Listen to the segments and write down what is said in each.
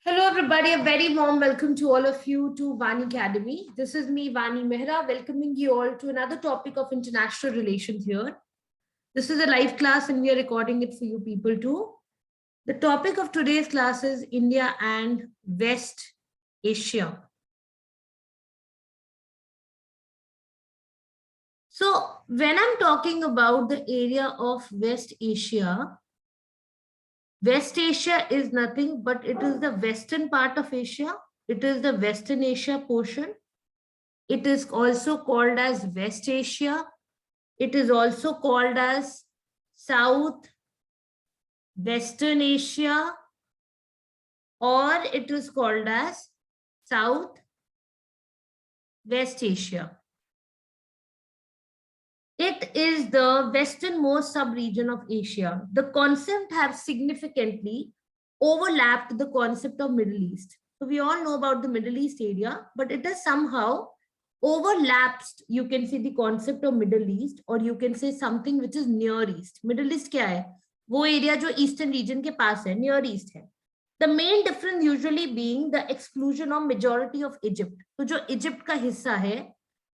Hello, everybody. A very warm welcome to all of you to Vanicademy. This is me, Vani Mehra, welcoming you all to another topic of international relations here. This is a live class and we are recording it for you people too. The topic of today's class is India and West Asia. So when I'm talking about the area of West Asia is nothing but it is the western part of Asia. It is the Western Asia portion. It is also called as West Asia. It is also called as South Western Asia, or it is called as South West Asia. It is the westernmost sub-region of Asia. The concept has significantly overlapped the concept of Middle East. So we all know about the Middle East area, but it has somehow overlaps, you can say, the concept of Middle East, or you can say something which is Near East. Middle East क्या है? वो area जो Eastern region के पास है, Near East है. The main difference usually being the exclusion of majority of Egypt. तो जो Egypt का हिस्सा है,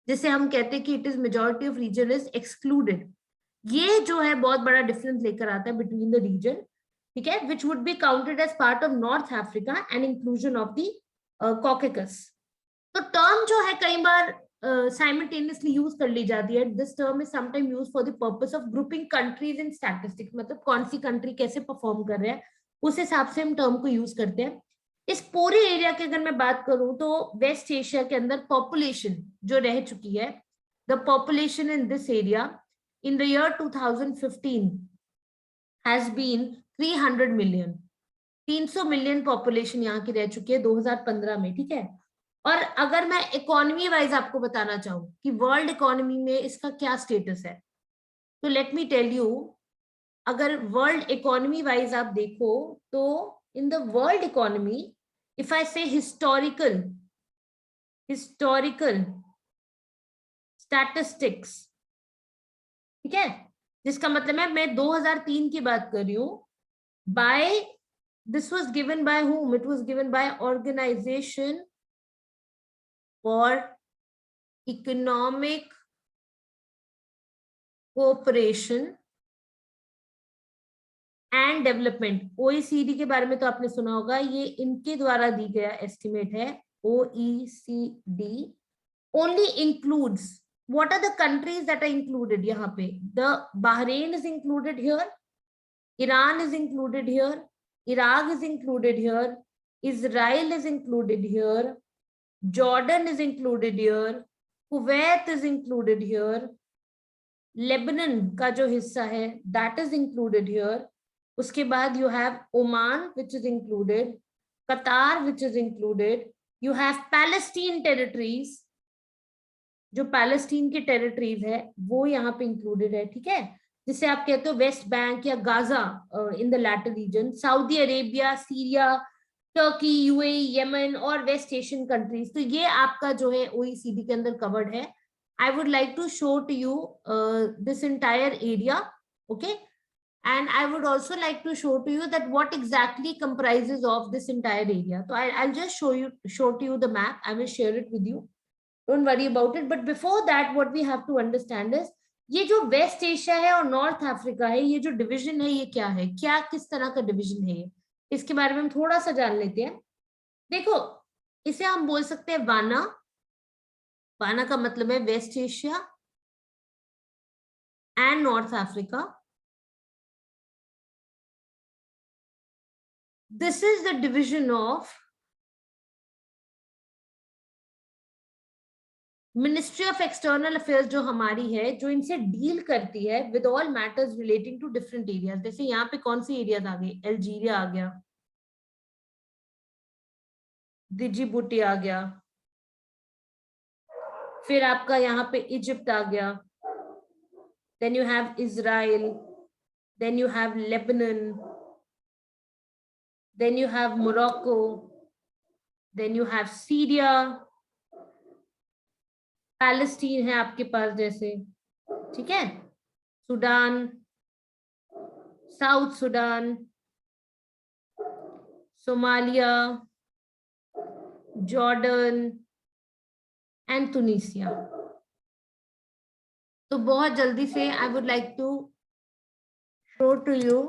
जिसे हम कहते हैं कि it is majority of region is excluded. ये जो है बहुत बड़ा difference लेकर आता है between the region, ठीक है, which would be counted as part of North Africa and inclusion of the Caucasus. तो टर्म जो है कई बार साइमल्टेनियसली यूज कर ली जाती है. This term is sometime use for the purpose of grouping countries in statistics. मतलब कौन सी कंट्री कैसे परफॉर्म कर रहे हैं उस हिसाब से हम टर्म को यूज करते हैं. इस पूरे एरिया की अगर मैं बात करूं तो वेस्ट एशिया के अंदर पॉपुलेशन जो रह चुकी है, the population in this area in the year 2015 has been 300 million. 300 million population यहाँ की रह चुकी है 2015 में. ठीक है. और अगर मैं इकोनॉमी वाइज आपको बताना चाहूँ कि वर्ल्ड इकोनॉमी में इसका क्या स्टेटस है, तो लेट मी टेल यू. अगर वर्ल्ड इकोनॉमी वाइज आप देखो तो in the world economy, if I से हिस्टोरिकल स्टैटिस्टिक्स, ठीक है, जिसका मतलब है मैं 2003 की बात कर रही हूँ. By this was given by whom? It was given by organisation for economic cooperation and development. OECD के बारे में तो आपने सुना होगा. ये इनके द्वारा दी गया एस्टिमेट है. OECD only includes, what are the countries that are included यहाँ पे? The Bahrain is included here, Iran is included here, Iraq is included here, Israel is included here, Jordan is included here, Kuwait is included here, Lebanon का जो हिस्सा है that is included here. उसके बाद you have Oman which is included, Qatar which is included, you have Palestine territories, जो Palestine के territories है वो यहाँ पे इंक्लूडेड है. ठीक है, जिसे आप कहते हो वेस्ट बैंक या Gaza in the latter region, Saudi Arabia, Syria, Turkey, UAE, Yemen और वेस्ट एशियन कंट्रीज. तो ये आपका जो है ओईसीडी के अंदर कवर्ड है. I would like to show to you this entire area. Okay, and I would also like to show to you that what exactly comprises of this entire area. तो I will just show to you the map. I will share it with you, don't worry about it. But before that what we have to understand is ये जो waste Asia है और north Africa है, ये जो division है ये क्या है, क्या किस तरह का डिवीजन है ये, इसके बारे में हम थोड़ा सा जान लेते हैं. देखो, इसे हम बोल सकते हैं वाना. वाना का मतलब है West Asia and North Africa. This is the division of Ministry of External Affairs जो हमारी है, जो इनसे डील करती है with all matters relating to different areas. जैसे यहाँ पे कौन से एरियाज आ गए, अल्जीरिया आ गया, डिजिबुटी आ गया, फिर आपका यहाँ पे इजिप्ट आ गया, then you have Israel, then you have Lebanon, then you have Morocco, then you have Syria, Palestine है आपके पास जैसे, ठीक है, Sudan, South Sudan, Somalia, Jordan and Tunisia. तो बहुत जल्दी से I would like to show to you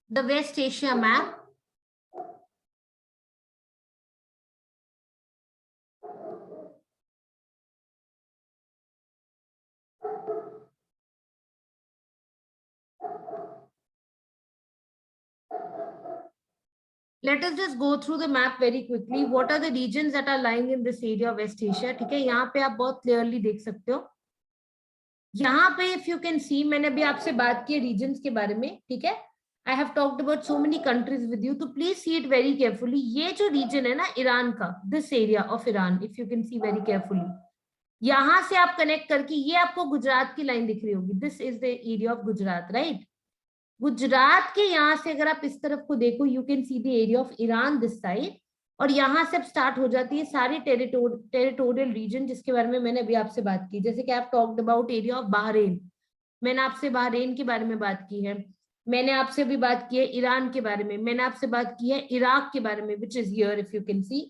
the West Asia map. Let us just go through the map very quickly. What are the regions that are lying in this area of West Asia? ठीक है, यहाँ पे आप बहुत clearly देख सकते हो। यहाँ पे इफ यू कैन सी, मैंने अभी आपसे बात की रीजन्स के बारे में, ठीक है। I have talked about so many countries with you, तो please see it very carefully. ये जो रीजन है ना ईरान का, this area of Iran, if you can see very carefully, यहां से आप कनेक्ट करके, ये आपको गुजरात की लाइन दिख रही होगी, this is the area of Gujarat, right. Gujarat के यहाँ से अगर आप इस तरफ को देखो, you can see the area of Iran this side, और यहाँ से अब स्टार्ट हो जाती है सारी टेरिटोरियल रीजन जिसके बारे में मैंने अभी आपसे बात की। जैसे कि आप talked about area of Bahrain, मैंने आपसे बहरीन के बारे में बात की है। मैंने आपसे भी बात की है ईरान के बारे में, मैंने आपसे बात की है इराक के बारे में, which is here if you can सी।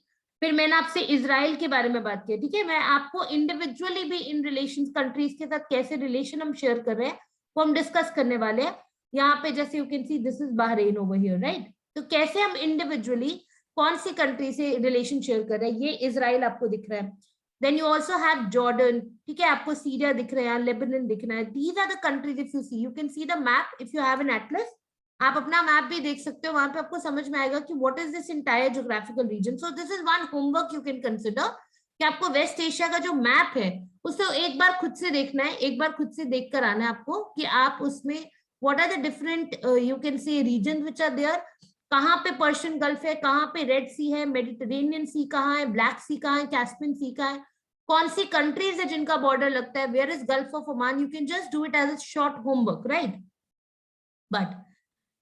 फिर मैंने आपसे इजराइल के बारे में बात की है, ठीक है। मैं आपको इंडिविजुअली भी इन रिलेशन, कंट्रीज के साथ कैसे रिलेशन हम शेयर कर रहे हैं वो हम डिस्कस करने वाले हैं। यहाँ पे जैसे you can see this is Bahrain over here, right. तो कैसे हम इंडिविजुअली कौन सी कंट्री से रिलेशन शेयर कर रहे हैं, ये इजराइल आपको दिख रहा है। Then you also have Jordan, ठीक है, आपको सीरिया दिख रहा है, लेबनान दिख रहा है। These are the countries, if you see, you can see the map, if you have an atlas, आप अपना मैप भी देख सकते हो, वहां पे आपको समझ में आएगा कि what is this entire geographical region. So this is one homework you can consider, कि आपको वेस्ट एशिया का जो मैप है उसे एक बार खुद से देखना है, एक बार खुद से देख कर आना है आपको, कि आप उसमें what are the different you can say regions which are there, कहाँ पे पर्शियन गल्फ है, कहाँ पे रेड सी है, मेडिटेरेनियन सी कहाँ है, ब्लैक सी कहाँ है, कैस्पियन सी कहाँ है, कौन सी कंट्रीज है जिनका बॉर्डर लगता है, where is Gulf of Oman. You can just do it as a short homework, right. But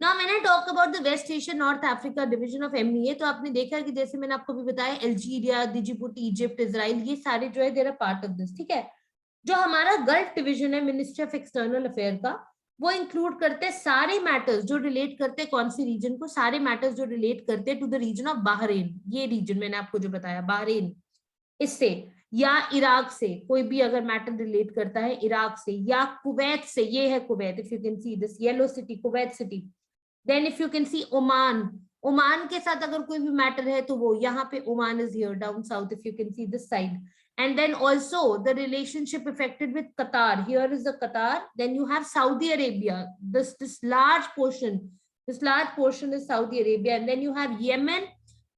now when I talk about the West Asia North Africa division of MEA, तो आपने देखा कि जैसे मैंने आपको भी बताया, अल्जीरिया, डिजिबूटी, इजिप्ट, इजराइल, ये सारे जो है there are part of this, ठीक है। जो हमारा गल्फ डिवीजन है मिनिस्ट्री ऑफ एक्सटर्नल अफेयर का, वो इंक्लूड करते हैं सारे मैटर्स जो रिलेट करते हैं कौन सी रीजन को, सारे मैटर्स जो रिलेट करते हैं to the region of Bahrain. ये रीजन मैंने आपको जो बताया बहरीन, इससे या इराक से कोई भी अगर मैटर रिलेट करता है इराक से, या कुवैत से, ये है Kuwait, if you can see this yellow city, Kuwait City. Then if you can see Oman, Oman के साथ अगर कोई भी मैटर है तो वो यहाँ पे Oman is here down south, if you can see this side. And then also the relationship affected with Qatar. Here is the Qatar. Then you have Saudi Arabia. This large portion is Saudi Arabia. And then you have Yemen.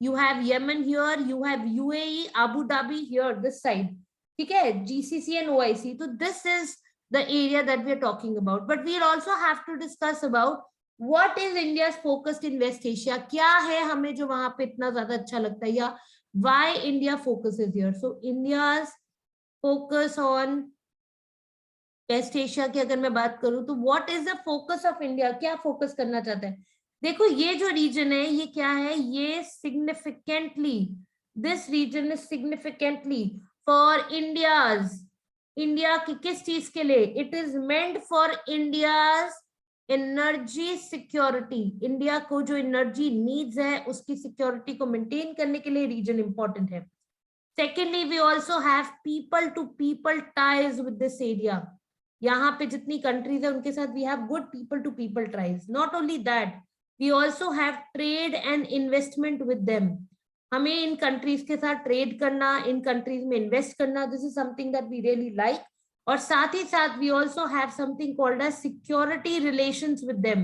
You have Yemen here. You have UAE, Abu Dhabi here, this side. Okay, GCC and OIC. So this is the area that we are talking about. But we'll also have to discuss about what is India's focus in West Asia. क्या है हमें जो वहां पे इतना ज्यादा अच्छा लगता है, या why India focuses here. So India's focus on West Asia की अगर मैं बात करूं तो what is the focus of India, क्या फोकस करना चाहता है। देखो ये जो रीजन है ये क्या है, ये significantly, this region is significantly for India की किस चीज के लिए, it is meant for India's energy security. India को जो एनर्जी नीड्स है उसकी सिक्योरिटी को मेंटेन करने के लिए रीजन इंपॉर्टेंट है। Secondly we also have people to people ties with this area. यहाँ पे जितनी कंट्रीज है उनके साथ we have good people to people ties. Not only that, we also have trade and investment with them. हमें इन countries के साथ ट्रेड करना, इन कंट्रीज में इन्वेस्ट करना, this is something that we really like. और साथ ही साथ we also have something called as security relations with them.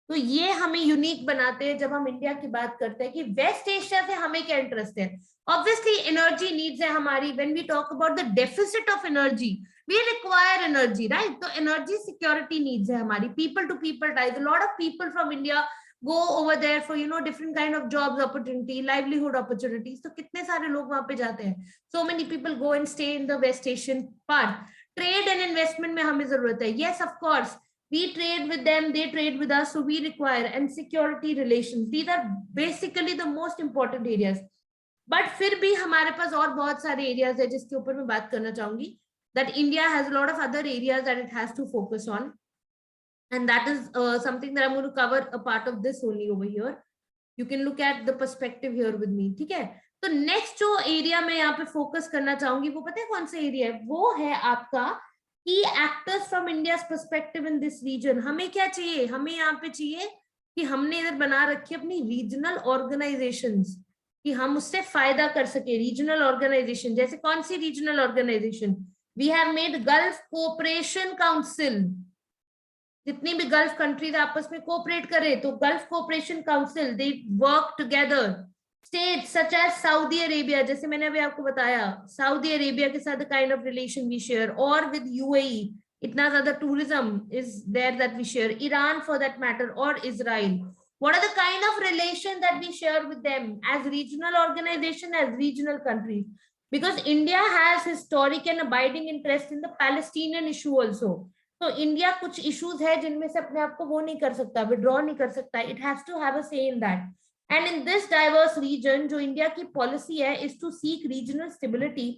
तो ये हमें यूनिक बनाते हैं जब हम इंडिया की बात करते हैं कि वेस्ट एशिया से हमें क्या इंटरेस्ट है। ऑब्वियसली एनर्जी नीड्स है हमारी, when we talk about the deficit of energy we require energy, right. तो एनर्जी सिक्योरिटी नीड्स है हमारी। People to people ties, a lot of people from India go over there for different kind of jobs opportunity, livelihood opportunities. तो कितने सारे लोग वहां पे जाते हैं, so many people go and stay in the West Asian part. Trade and investment में हमें जरूरत है, yes of course we trade with them, they trade with us, so we require, and security relations, these are basically the most important areas. but फिर भी हमारे पास और बहुत सारे areas है जिसके ऊपर मैं बात करना चाहूंगी, that India has a lot of other areas that it has to focus on. and that is something that I'm going to cover a part of this only over here. You can look at the perspective here with me, ठीक है? तो next जो area मैं यहाँ पे focus करना चाहूंगी वो पता है कौन सा एरिया है? वो है आपका की actors from India's perspective in this region. हमें क्या चाहिए? हमें यहाँ पे चाहिए कि हमने इधर बना रखी अपनी रीजनल ऑर्गेनाइजेशंस कि हम उससे फायदा कर सके. रीजनल ऑर्गेनाइजेशन जैसे कौन सी regional organization? We have made Gulf Cooperation Council. जितनी भी गल्फ कंट्रीज आपस में कोऑपरेट करें तो Gulf Cooperation Council they work together. States such as Saudi Arabia, जैसे मैंने अभी आपको बताया सऊदी अरेबिया के साथ kind of relation we share, और विद यूएई इतना ज्यादा tourism is there that we share, Iran for that matter, और Israel. What are the kind of relation that we share with them as regional organization, as regional countries? Because India has historic and abiding interest in the Palestinian issue also. तो India कुछ issues है जिनमें से अपने आप को वो नहीं कर सकता, विड्रॉ नहीं कर सकता. It has to have a say in that. And in this diverse region जो इंडिया की पॉलिसी है is to seek regional stability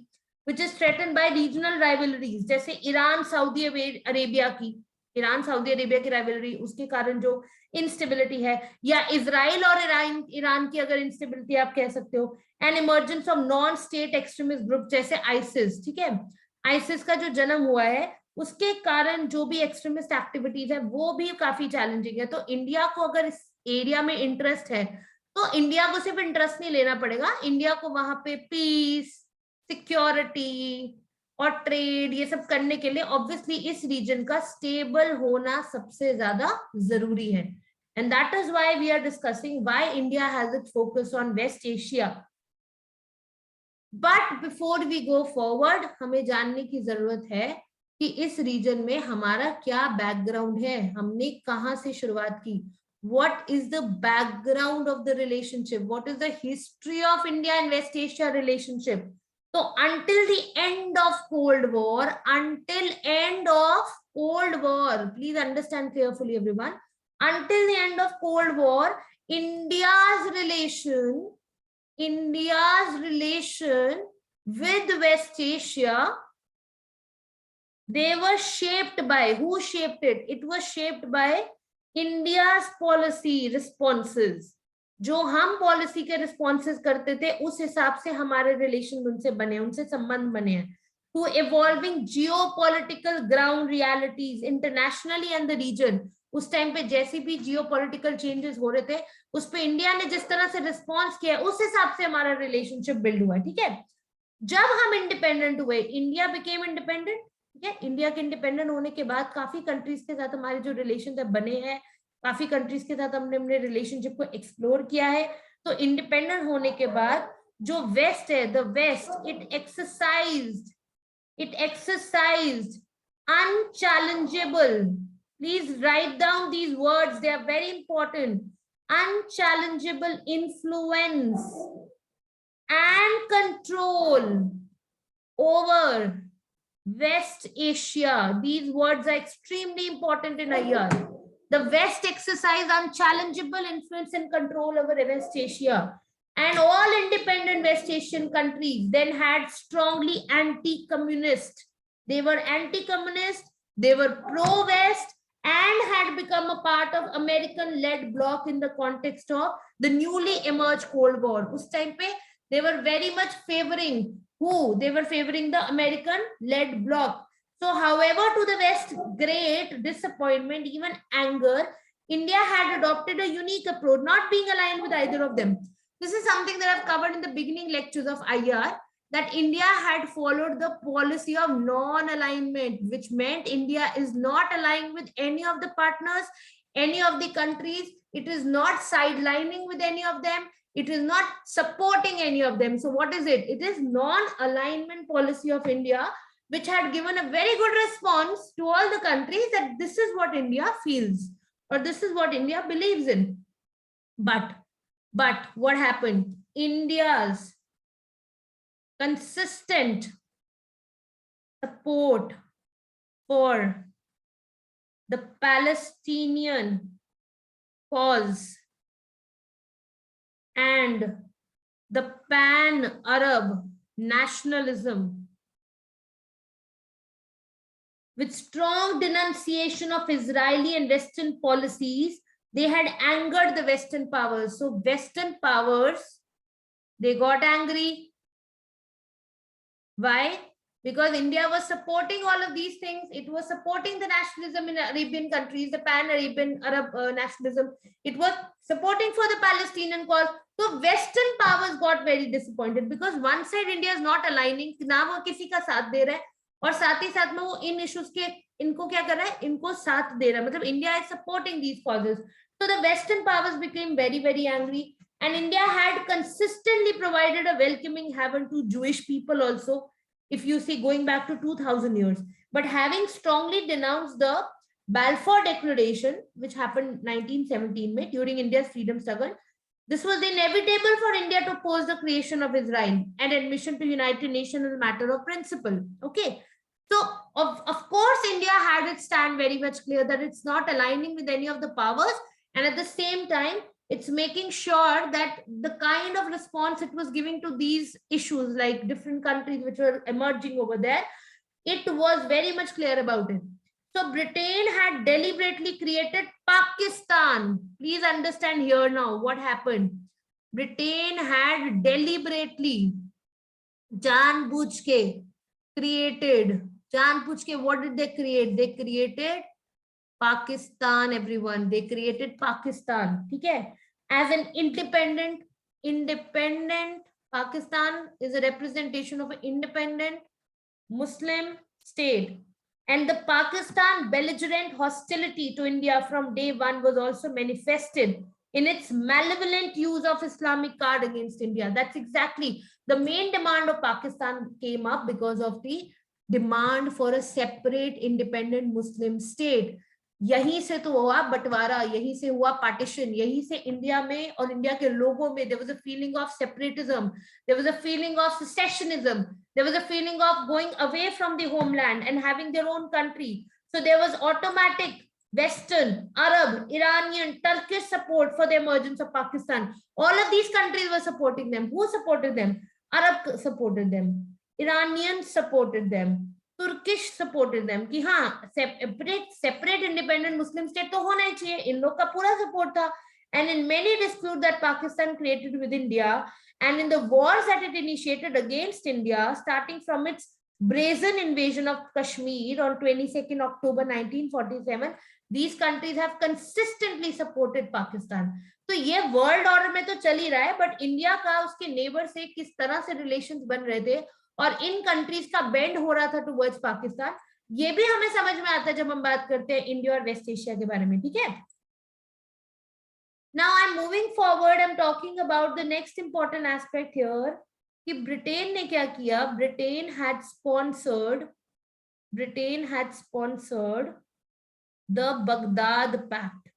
which is threatened by regional rivalries. जैसे ईरान सऊदी अरेबिया की राइवलरी, उसके कारण जो इंस्टेबिलिटी है, या इजराइल और ईरान की अगर इंस्टेबिलिटी आप कह सकते हो. And emergence of non state extremist group जैसे आइसिस. ठीक है, आइसिस का जो जन्म हुआ है उसके कारण जो भी एक्सट्रीमिस्ट एक्टिविटीज है वो भी काफी चैलेंजिंग है. तो इंडिया को अगर इस एरिया में इंटरेस्ट है तो इंडिया को सिर्फ इंटरेस्ट नहीं लेना पड़ेगा, इंडिया को वहां पे पीस, सिक्योरिटी और ट्रेड ये सब करने के लिए ऑब्वियसली इस रीजन का स्टेबल होना सबसे ज्यादा जरूरी है. And that is why we are discussing why India has it focus on West Asia. But before we go forward हमें जानने की जरूरत है कि इस रीजन में हमारा क्या बैकग्राउंड है, हमने कहां से शुरुआत की. What is the background of the relationship? What is the history of India and West Asia relationship? So until the end of Cold War, please understand carefully everyone, until the end of Cold War, India's relation with West Asia, they were shaped by, who shaped it? It was shaped by India's policy responses. जो हम policy के responses करते थे उस हिसाब से हमारे relation उनसे बने, उनसे संबंध बने हैं. To evolving geopolitical ground realities internationally and the region. उस टाइम पे जैसे भी जियोपॉलिटिकल चेंजेस हो रहे थे उस पे इंडिया ने जिस तरह से रिस्पॉन्स किया उस हिसाब से हमारा रिलेशनशिप बिल्ड हुआ. ठीक है, जब हम इंडिपेंडेंट हुए, इंडिया बिकेम इंडिपेंडेंट. ठीक है, इंडिया के इंडिपेंडेंट होने के बाद काफी कंट्रीज के साथ हमारे जो रिलेशन बने हैं, काफी कंट्रीज के साथ हमने अपने रिलेशनशिप को एक्सप्लोर किया है. तो इंडिपेंडेंट होने के बाद जो वेस्ट है, the west, it exercised unchallengeable, please write down these words, they are very important, unchallengeable influence and control over West Asia. These words are extremely important in IR. The West exercised unchallengeable influence and control over West Asia, and all independent West Asian countries then had strongly anti-communist. They were anti-communist, they were pro-West, and had become a part of American-led bloc in the context of the newly emerged Cold War. Us time pe they were very much favoring who? They were favoring the American-led bloc. So, however, to the West's great disappointment, even anger, India had adopted a unique approach, not being aligned with either of them. This is something that I've covered in the beginning lectures of IR, that India had followed the policy of non-alignment, which meant India is not aligned with any of the partners, any of the countries. It is not sidelining with any of them. It is not supporting any of them. So what is it? It is non-alignment policy of India, which had given a very good response to all the countries that this is what India feels or this is what India believes in. But what happened? India's consistent support for the Palestinian cause and the pan-Arab nationalism with strong denunciation of Israeli and Western policies, they had angered the Western powers. So Western powers, they got angry. Why? Because India was supporting all of these things. It was supporting the nationalism in Arabian countries, the pan-Arabian Arab nationalism. It was supporting for the Palestinian cause. So Western powers got very disappointed because one side India is not aligning, ना वो किसी का साथ दे रहा है, और साथ ही साथ में वो इन issues के इनको क्या कर रहा है, इनको साथ दे रहा है, मतलब India is supporting these causes. So the Western powers became very, very angry, and India had consistently provided a welcoming haven to Jewish people also, if you see going back to 2000 years. But having strongly denounced the Balfour Declaration, which happened 1917 during India's freedom struggle, this was inevitable for India to oppose the creation of Israel and admission to United Nations as a matter of principle. Okay. So, of course, India had its stand very much clear that it's not aligning with any of the powers. And at the same time, it's making sure that the kind of response it was giving to these issues, like different countries which were emerging over there, it was very much clear about it. So Britain had deliberately created Pakistan. Please understand here now what happened. Britain had deliberately, जानबूझ के created, जानबूझ के, what did they create? They created Pakistan, everyone. They created Pakistan. ठीक है? As an independent Pakistan is a representation of an independent Muslim state. And the Pakistan belligerent hostility to India from day one was also manifested in its malevolent use of Islamic card against India. That's exactly the main demand of Pakistan came up because of the demand for a separate independent Muslim state. यहीं से तो हुआ बंटवारा, यहीं से हुआ partition, यहीं से इंडिया में और इंडिया के लोगों में there was a feeling of separatism, there was a feeling of secessionism, there was a feeling of going away from the homeland and having their own country. So there was automatic Western, Arab, Iranian, Turkish support for the emergence of Pakistan. All of these countries were supporting them. Who supported them? Arab supported them, Iranians supported them, Turkish supported them कि हाँ separate independent Muslim state तो होना ही चाहिए, इन लोग का पूरा support था. And in many disputes that Pakistan created with India and in the wars that it initiated against India, starting from its brazen invasion of Kashmir on 22nd October 1947, these countries have consistently supported Pakistan. तो ये world order में तो चल ही रहा है, but India का उसके neighbour से किस तरह से रिलेशंस बन रहे थे और इन कंट्रीज का बेंड हो रहा था टुवर्ड्स पाकिस्तान, ये भी हमें समझ में आता है जब हम बात करते हैं इंडिया और वेस्ट एशिया के बारे में. ठीक है. Now I'm moving forward. I'm talking about the next important aspect here कि ब्रिटेन ने क्या किया. Britain had sponsored the Baghdad Pact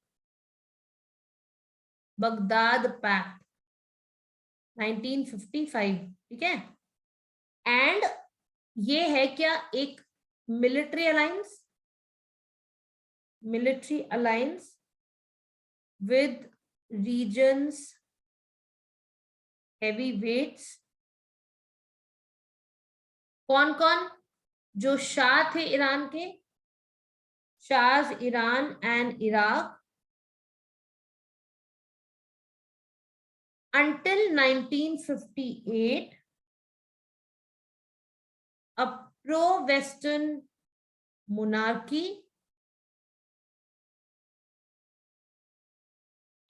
1955. ठीक है. एंड ये है क्या, एक military alliance with regions heavy weights. कौन कौन? जो शाह थे ईरान के, Shah's Iran and Iraq until 1958, a pro-Western monarchy,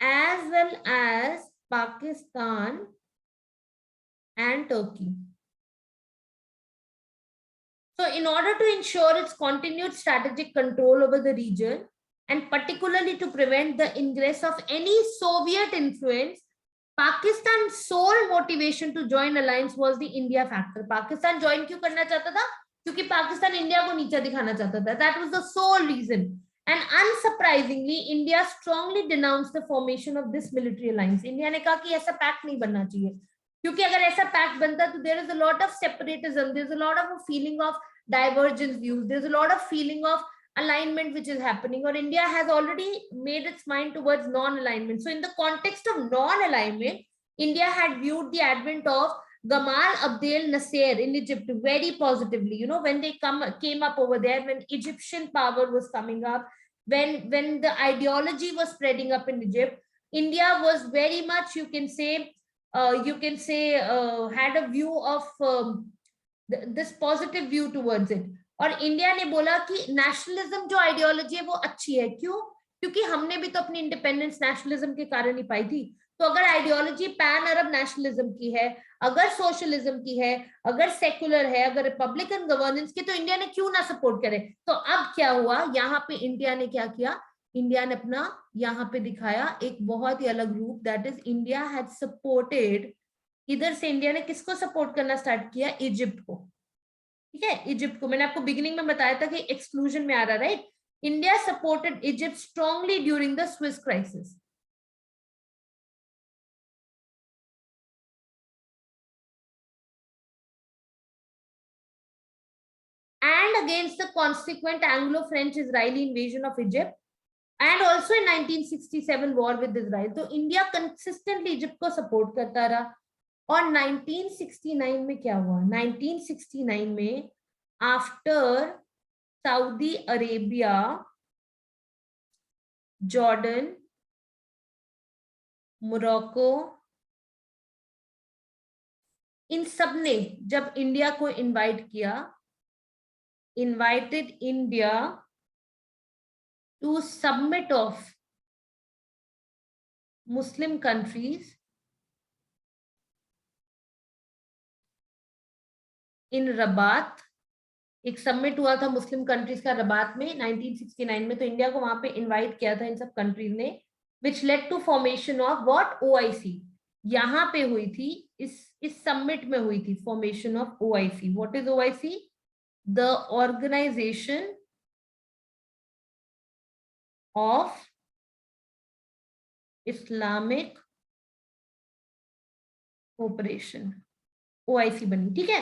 as well as Pakistan and Turkey. So in order to ensure its continued strategic control over the region, and particularly to prevent the ingress of any Soviet influence, Pakistan's sole motivation to join alliance was the India factor. Pakistan join क्यों करना चाहता था? क्योंकि Pakistan India को नीचा दिखाना चाहता था. That was the sole reason. And unsurprisingly, India strongly denounced the formation of this military alliance. India ने कहा कि ऐसा पैक्ट नहीं बनना चाहिए, क्योंकि अगर ऐसा पैक्ट बनता तो there is a lot of separatism, there is a lot of a feeling of divergent views, there is a lot of feeling of alignment which is happening, or India has already made its mind towards non-alignment. So in the context of non-alignment, India had viewed the advent of Gamal Abdel Nasser in Egypt very positively. You know, when they came up over there, when Egyptian power was coming up, when the ideology was spreading up in Egypt, India was very much, you can say, had a view of this positive view towards it. और India ने बोला कि nationalism जो ideology है वो अच्छी है. क्यों? क्योंकि हमने भी तो अपनी इंडिपेंडेंस नेशनलिज्म के कारण ही पाई थी. तो अगर आइडियोलॉजी पैन अरब नेशनलिज्म की है, अगर सोशलिज्म की है, अगर सेकुलर है, अगर रिपब्लिकन गवर्नेंस की, तो इंडिया ने क्यों ना सपोर्ट करे. तो अब क्या हुआ, यहाँ पे इंडिया ने क्या किया, इंडिया ने अपना यहाँ पे दिखाया एक बहुत ही अलग रूप. That is India had supported, इधर से इंडिया ने किसको सपोर्ट करना स्टार्ट किया, इजिप्ट को. ठीक है, इजिप्ट को. मैंने आपको बिगिनिंग में बताया था कि एक्सक्लूजन में आ रहा, right. India supported Egypt strongly during the Swiss crisis. And against the consequent Anglo-French Israeli invasion of Egypt, and also in 1967 war with Israel. तो इंडिया कंसिस्टेंटली इजिप्ट को सपोर्ट करता रहा. और 1969 में क्या हुआ, 1969 में after Saudi Arabia, Jordan, Morocco, इन सब ने जब इंडिया को इनवाइट किया, invited India to submit of Muslim countries in Rabat. एक सबमिट हुआ था मुस्लिम कंट्रीज का रबात में 1969 में. तो इंडिया को वहां पे इनवाइट किया था इन सब कंट्रीज ने, which led to formation of what, OIC. यहाँ पे हुई थी, इस सबमिट में हुई थी formation of OIC. What is OIC? The Organization of Islamic Cooperation. OIC बनी. ठीक है.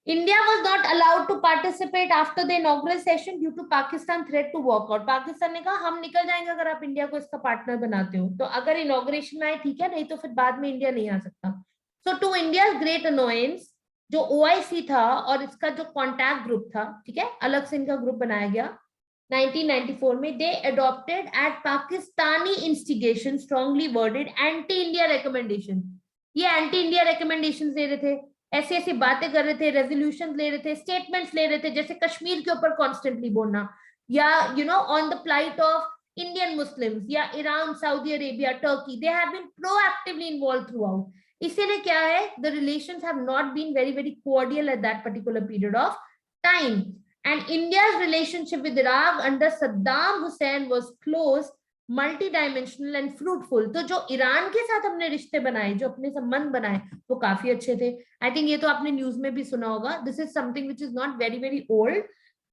India was not allowed to participate after the inaugural session due to Pakistan threat to walk out. Pakistan ने कहा हम निकल जाएंगे अगर आप इंडिया को इसका पार्टनर बनाते हो. तो अगर इनॉग्रेशन में आए ठीक है, नहीं तो फिर बाद में इंडिया नहीं आ सकता. So to India's great annoyance, जो OIC था और इसका जो कॉन्टैक्ट ग्रुप था, ठीक है, अलग से इनका ग्रुप बनाया गया 1994 में, they adopted at Pakistani instigation strongly worded anti-India recommendation. ये anti-India recommendations दे रहे थे, ऐसी ऐसी बातें कर रहे थे, रेजोल्यूशन ले रहे थे, स्टेटमेंट्स ले रहे थे, जैसे कश्मीर के ऊपर कॉन्स्टेंटली बोलना, या you know on the plight of Indian Muslims, या Iran, Saudi Arabia, Turkey. They have been proactively involve throughout. इसीलिए क्या है, the relations have not been very very cordial at that particular period of time. And India's relationship with Iraq under Saddam Hussein was close, multi dimensional and fruitful. तो जो Iran के साथ हमने रिश्ते बनाए, जो अपने संबंध बनाए, वो काफी अच्छे थे. आई थिंक ये तो आपने न्यूज में भी सुना होगा. This is something which is not very very old.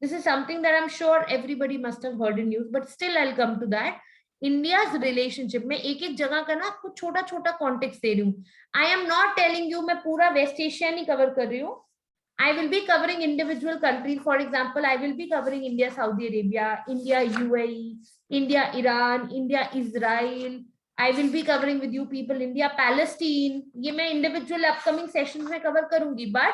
This is something that I am sure everybody must have heard in news, but still I will come to that. India's relationship में एक एक जगह का ना आपको छोटा छोटा context दे रही हूँ. I am not telling you मैं पूरा वेस्ट एशिया नहीं कवर कर रही हूँ. I will be covering individual countries. For example, I will be covering India, Saudi Arabia, India, UAE, India, Iran, India, Israel. I will be covering with you people India, Palestine. ये मैं individual upcoming sessions में cover करूंगी. But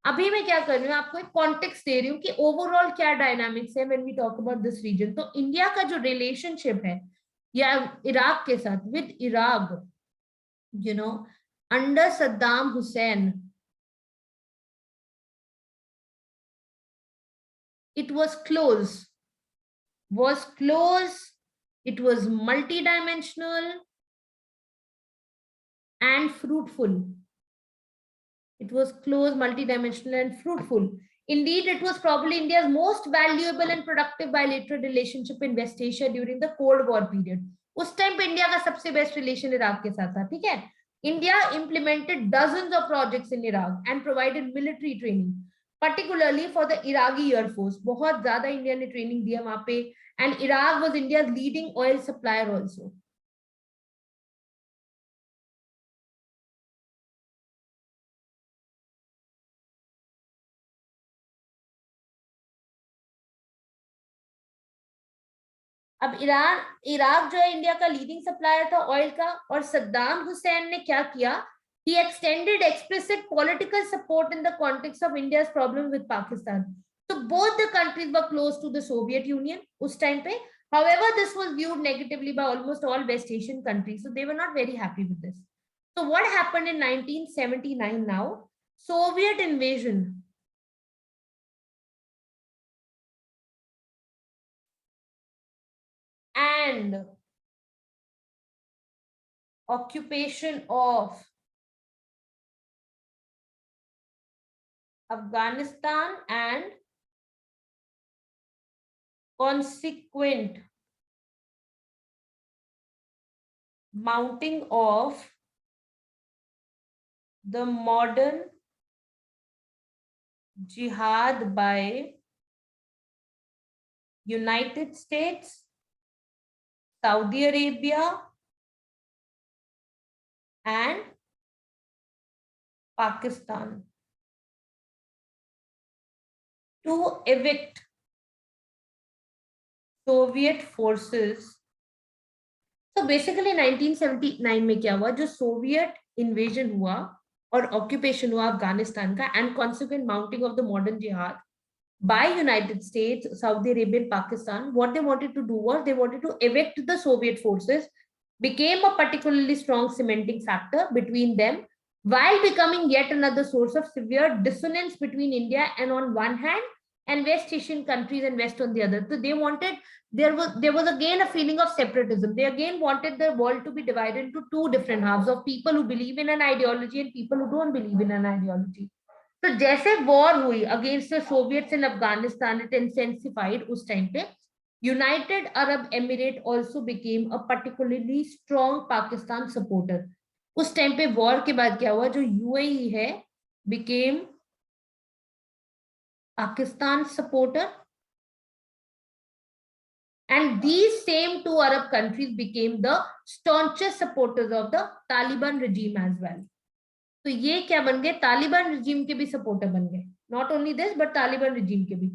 अभी मैं क्या कर रही हूँ, आपको एक context दे रही हूँ कि overall क्या dynamics है when we talk about this region. तो इंडिया का जो relationship है या इराक के साथ, with Iraq, you know, under Saddam Hussein, it was close, it was multidimensional and fruitful. It was close, multidimensional and fruitful. Indeed, it was probably India's most valuable and productive bilateral relationship in West Asia during the Cold War period. उस time पे India का सबसे best relation Iraq के साथ था. ठीक है. India implemented dozens of projects in Iraq and provided military training, particularly for the Iraqi Air Force. बहुत ज्यादा इंडिया ने ट्रेनिंग दिया वहां पे. And Iraq was India's leading oil supplier also. अब इराक जो है इंडिया का लीडिंग सप्लायर था ऑयल का. और सद्दाम हुसैन ने क्या किया He extended explicit political support in the context of India's problem with Pakistan. So both the countries were close to the Soviet Union us time pe. However, this was viewed negatively by almost all West Asian countries. So they were not very happy with this. So what happened in 1979 now? Soviet invasion. And occupation of Afghanistan and consequent mounting of the modern jihad by United States, Saudi Arabia, and Pakistan to evict Soviet forces. So basically 1979 में क्या हुआ, जो Soviet invasion हुआ और occupation हुआ अफगानिस्तान का and consequent mounting of the modern jihad by United States, Saudi Arabia, and Pakistan, what they wanted to do was they wanted to evict the Soviet forces, became a particularly strong cementing factor between them, while becoming yet another source of severe dissonance between India and on one hand and West Asian countries and West on the other. So they wanted, there was again a feeling of separatism. They again wanted the world to be divided into two different halves of people who believe in an ideology and people who don't believe in an ideology. तो जैसे war हुई against the Soviets in Afghanistan, it intensified उस time पे. United Arab emirate also became a particularly strong Pakistan supporter. उस time पे war के बाद क्या हुआ, जो यूएई है became Pakistan supporter, and these same two Arab countries became the staunchest supporters of the Taliban regime as well. तो ये क्या बन गए, तालिबान रिजीम के भी सपोर्टर बन गए. Not only this but Taliban regime के भी.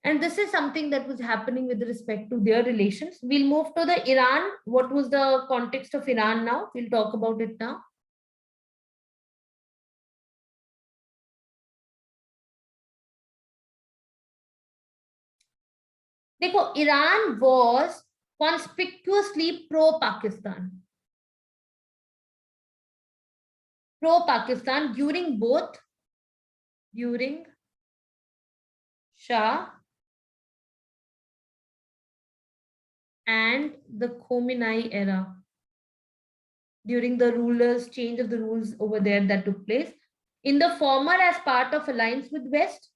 And this is something that was happening with respect to their relations. We'll move to the Iran. What was the context of Iran now? We'll talk about it now. देखो, Iran was conspicuously pro-Pakistan. Pro-Pakistan during Shah and the Khomeini era, during the rulers, change of the rules over there that took place. In the former as part of alliance with West,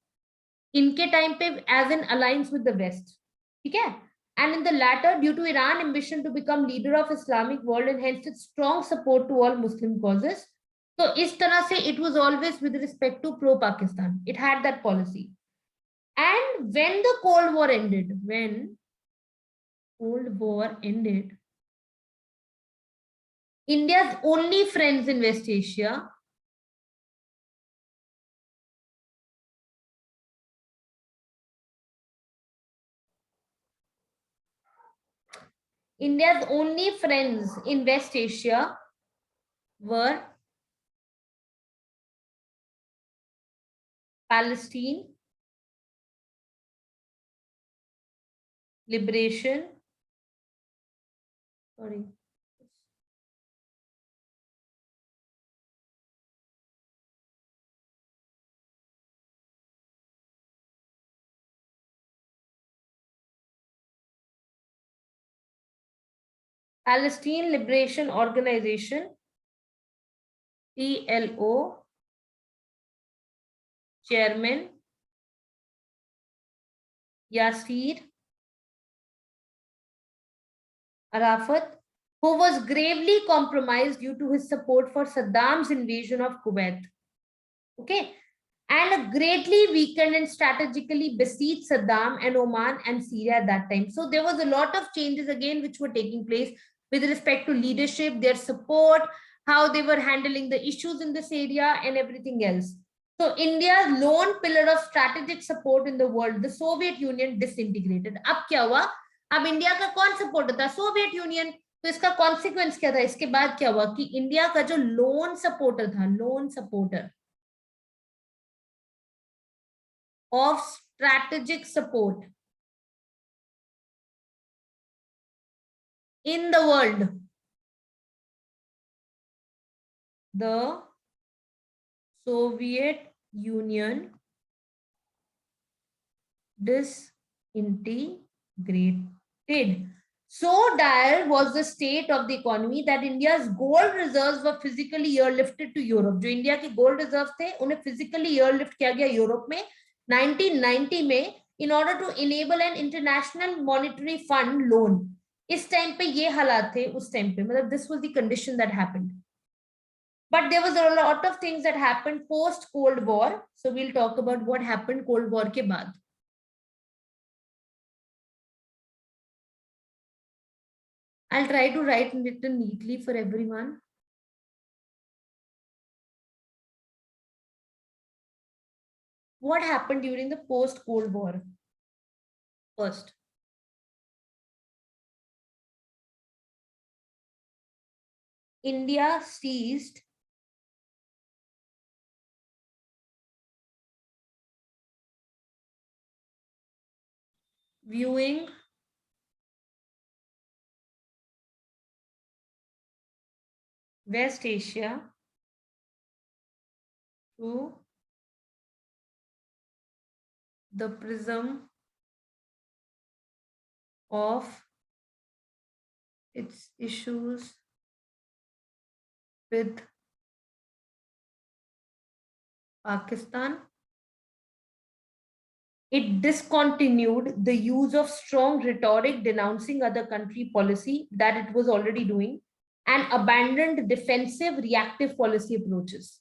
इनके time पे as an alliance with the West, ठीक है? And in the latter, due to Iran ambition to become leader of Islamic world and hence its strong support to all Muslim causes. So इस तरह से it was always with respect to pro-Pakistan. It had that policy. And when the Cold War ended, India's only friends in West Asia were Palestine, Liberation, Palestine Liberation Organization, PLO, Chairman Yasser Arafat, who was gravely compromised due to his support for Saddam's invasion of Kuwait. Okay, and greatly weakened and strategically besieged Saddam and Oman and Syria at that time. So there was a lot of changes again which were taking place with respect to leadership, their support, how they were handling the issues in this area and everything else. So India's lone pillar of strategic support in the world, the Soviet Union, disintegrated. अब क्या हुआ? अब India का कौन support होता है? Soviet union. तो इसका कॉन्सिक्वेंस क्या था, इसके बाद क्या हुआ कि इंडिया का जो लोन सपोर्टर था, loan supporter of strategic support in the world, the Soviet Union disintegrated. So dire was the state of the economy that India's gold reserves were physically airlifted to Europe. जो India के gold reserve थे उन्हें physically airlift किया गया Europe में 1990 में, in order to enable an international monetary fund loan. इस time पे ये हालात थे, उस टाइम पे मतलब this was the condition that happened. But there was a lot of things that happened post Cold War. So we'll talk about what happened Cold War के बाद. I'll try to write it neatly for everyone. What happened during the post Cold War? First, India ceased viewing West Asia through the prism of its issues with Pakistan. It discontinued the use of strong rhetoric denouncing other country policy that it was already doing and abandoned defensive reactive policy approaches.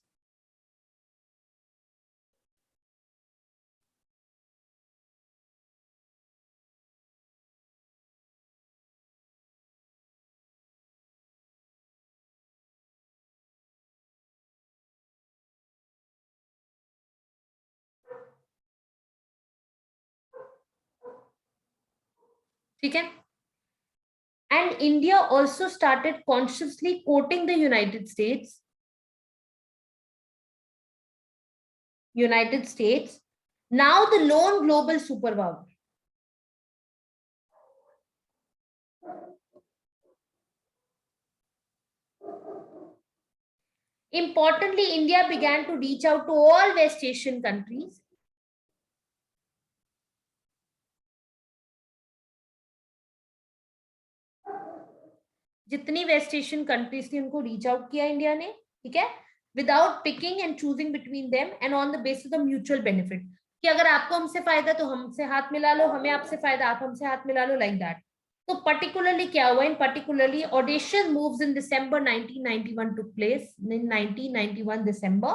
ठीक है? And India also started consciously quoting the United States. Now the lone global superpower. Importantly, India began to reach out to all West Asian countries. जितनी waste Asian countries थी उनको reach out किया India ने, ठीक है, without picking and choosing between them and on the basis of mutual benefit, कि अगर आपको हमसे फायदा तो हमसे हाथ मिला लो, हमें आपसे फायदा आप हमसे हाथ मिला लो, लाइक दैट. तो पर्टिकुलरली क्या हुआ, in particularly audacious moves in December 1991 took place. In 1991 December,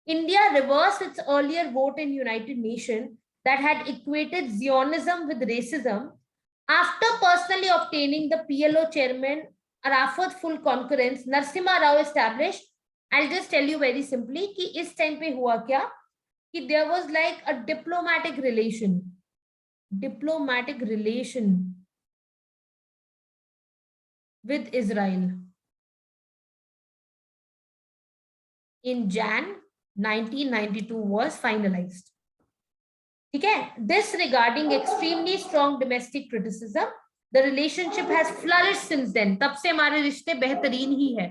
India reversed its earlier vote in United Nations that had equated Zionism with racism. After personally obtaining the PLO chairman Arafat full concurrence, Narasimha Rao established, I'll just tell you very simply कि इस time पे हुआ क्या कि there was like a diplomatic relation with Israel in Jan 1992 was finalized. ठीक है? This regarding extremely strong domestic criticism, the relationship has flourished since then. तब से हमारे रिश्ते बेहतरीन ही है.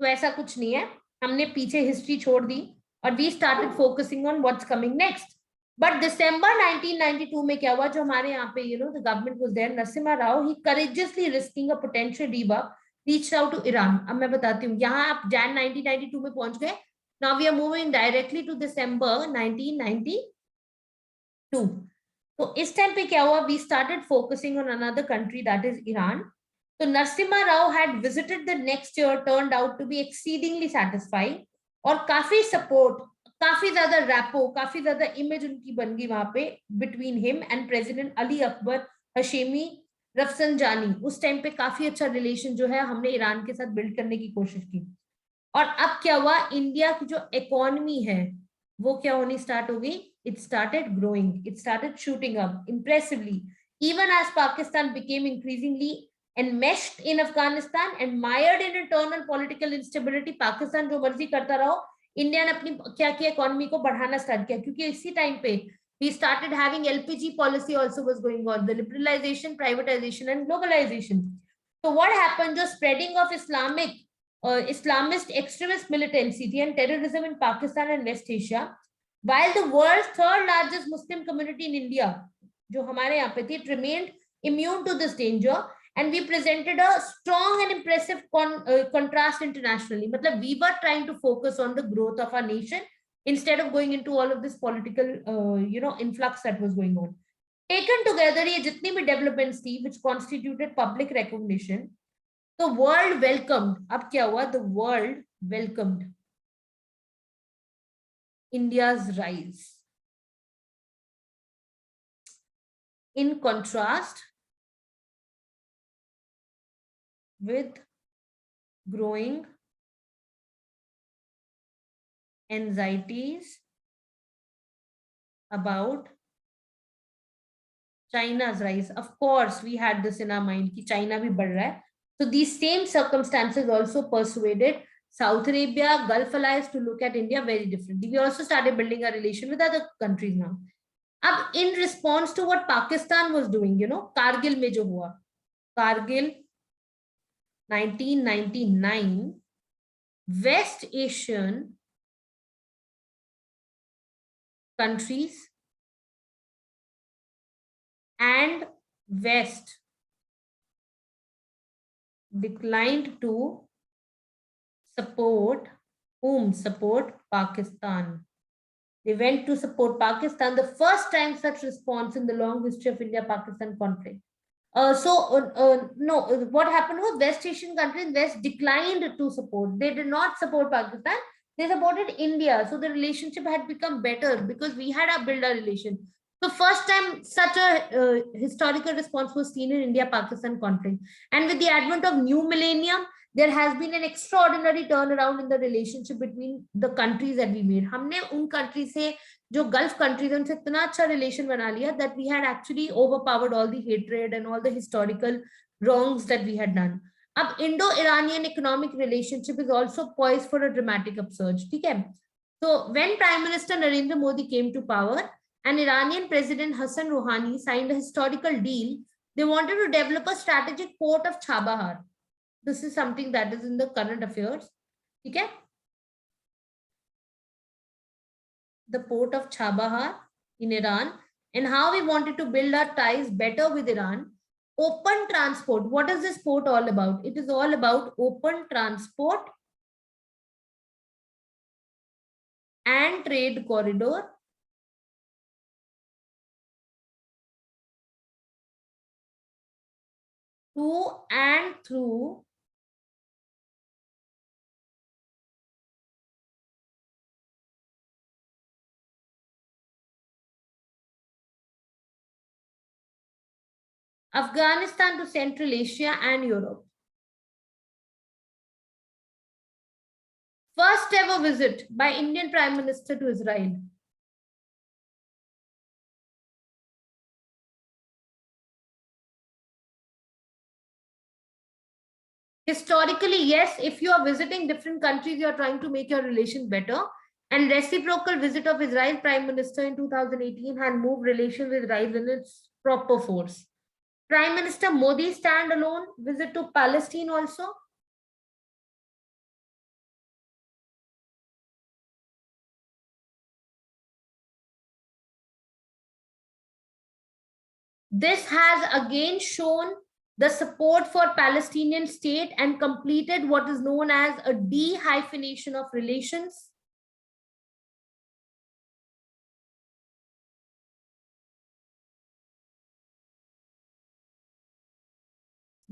तो ऐसा कुछ नहीं है, हमने पीछे हिस्ट्री छोड़ दी और we started focusing on what's coming next. But December 1992 में क्या हुआ, जो हमारे यहाँ पे the government was there, Narasimha Rao, he courageously risking a potential rebuff, reached out to Iran. अब मैं बताती हूँ, यहाँ आप Jan 1992 में पहुंच गए. Now we are moving directly to December 1992. तो इस टाइम पे क्या हुआ, we started focusing on another country, that is Iran. So Narasimha Rao had visited the next year, turned out to be exceedingly satisfied, और काफी support, काफी ज्यादा rapport, काफी ज्यादा इमेज उनकी बन गई वहां पे between him and president Ali Akbar Hashemi Rafsanjani. उस टाइम पे काफी अच्छा रिलेशन जो है हमने ईरान के साथ बिल्ड करने की कोशिश की. और अब क्या हुआ, इंडिया की जो इकोनॉमी है वो क्या होनी स्टार्ट हो गई, it started growing, it started shooting up impressively, even as Pakistan became increasingly enmeshed in Afghanistan and mired in internal political instability. Pakistan जो मर्जी करता रहो, इंडिया ने अपनी क्या किया, इकोनॉमी को बढ़ाना स्टार्ट किया, क्योंकि इसी टाइम पे we started having LPG policy also was going on, the liberalization, privatization and globalization. So what happened, जो spreading of Islamist extremist militancy and terrorism in Pakistan and West Asia, while the world's third largest Muslim community in India, जो हमारे यहाँ पे थी, it remained immune to this danger, and we presented a strong and impressive contrast internationally. मतलब we were trying to focus on the growth of our nation instead of going into all of this political influx that was going on. Taken together, ये जितनी भी developments थी which constituted public recognition, the world welcomed. अब क्या हुआ? The world welcomed India's rise. In contrast with growing anxieties about China's rise. Of course, we had this in our mind कि China भी बढ़ रहा है. So these same circumstances also persuaded South Arabia, Gulf allies to look at India very differently. We also started building a relation with other countries now. अब in response to what Pakistan was doing, Kargil में जो हुआ, Kargil 1999, West Asian countries and West declined to support whom? Support Pakistan. They went to support Pakistan, the first time such response in the long history of India-Pakistan conflict. What happened was West Asian countries, West declined to support. They did not support Pakistan. They supported India. So the relationship had become better because we had built a relation. So first time such a historical response was seen in India-Pakistan conflict. And with the advent of new millennium, there has been an extraordinary turnaround in the relationship between the countries that we made. हमने उन countries से जो Gulf countries उनसे इतना अच्छा relation बना लिया that we had actually overpowered all the hatred and all the historical wrongs that we had done. अब Indo-Iranian economic relationship is also poised for a dramatic upsurge. ठीक है? So when Prime Minister Narendra Modi came to power and Iranian President Hassan Rouhani signed a historical deal, they wanted to develop a strategic port of Chabahar. This is something that is in the current affairs. Okay? The port of Chabahar in Iran, and how we wanted to build our ties better with Iran. Open transport. What is this port all about? It is all about open transport and trade corridor to and through Afghanistan to Central Asia and Europe. First ever visit by Indian Prime Minister to Israel. Historically, yes, if you are visiting different countries, you are trying to make your relations better. And reciprocal visit of Israel Prime Minister in 2018 had moved relations with Israel in its proper force. Prime Minister Modi standalone visit to Palestine also. This has again shown the support for Palestinian state and completed what is known as a de-hyphenation of relations.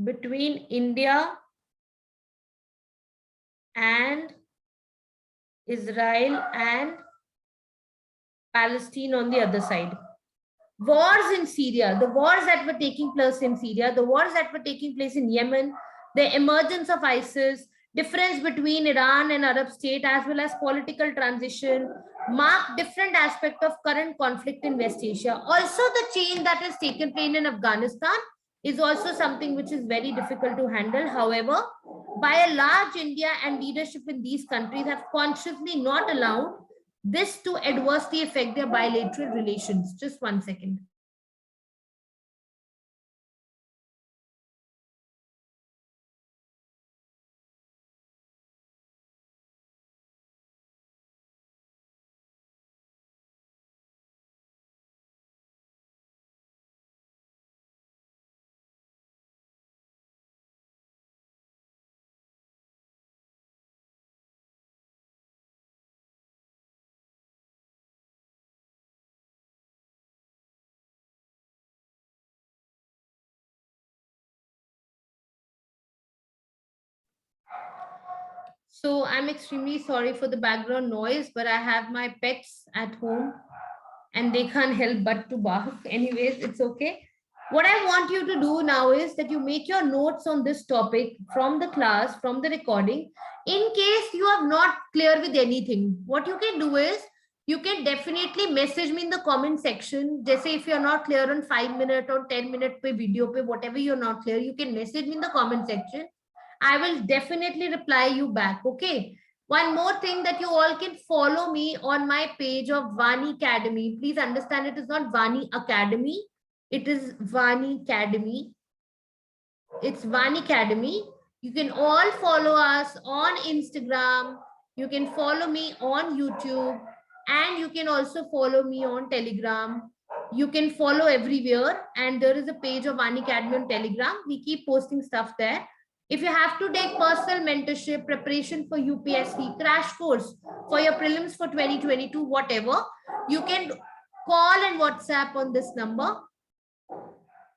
Between India and Israel and Palestine on the other side. Wars in Syria, the wars that were taking place in Syria, the wars that were taking place in Yemen, the emergence of ISIS, difference between Iran and Arab state, as well as political transition, mark different aspect of current conflict in West Asia. Also, the change that has taken place in Afghanistan is also something which is very difficult to handle. However, by and large, India and leadership in these countries have consciously not allowed this to adversely affect their bilateral relations. Just 1 second. So I'm extremely sorry for the background noise, but I have my pets at home and they can't help but to bark. Anyways, it's okay. What I want you to do now is that you make your notes on this topic from the class, from the recording. In case you are not clear with anything, what you can do is you can definitely message me in the comment section. Just say if you're not clear on 5 minute or 10 minute pe video pe, whatever you're not clear, you can message me in the comment section. I will definitely reply you back. Okay. One more thing, that you all can follow me on my page of Vanicademy. Please understand, it is not Vani Academy. It is Vanicademy. It's Vanicademy. You can all follow us on Instagram. You can follow me on YouTube. And you can also follow me on Telegram. You can follow everywhere. And there is a page of Vanicademy on Telegram. We keep posting stuff there. If you have to take personal mentorship, preparation for UPSC, crash course for your prelims for 2022, whatever, you can call and WhatsApp on this number.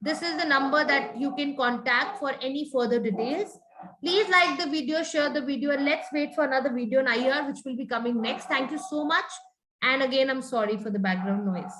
This is the number that you can contact for any further details. Please like the video, share the video, and let's wait for another video on IR, which will be coming next. Thank you so much. And again, I'm sorry for the background noise.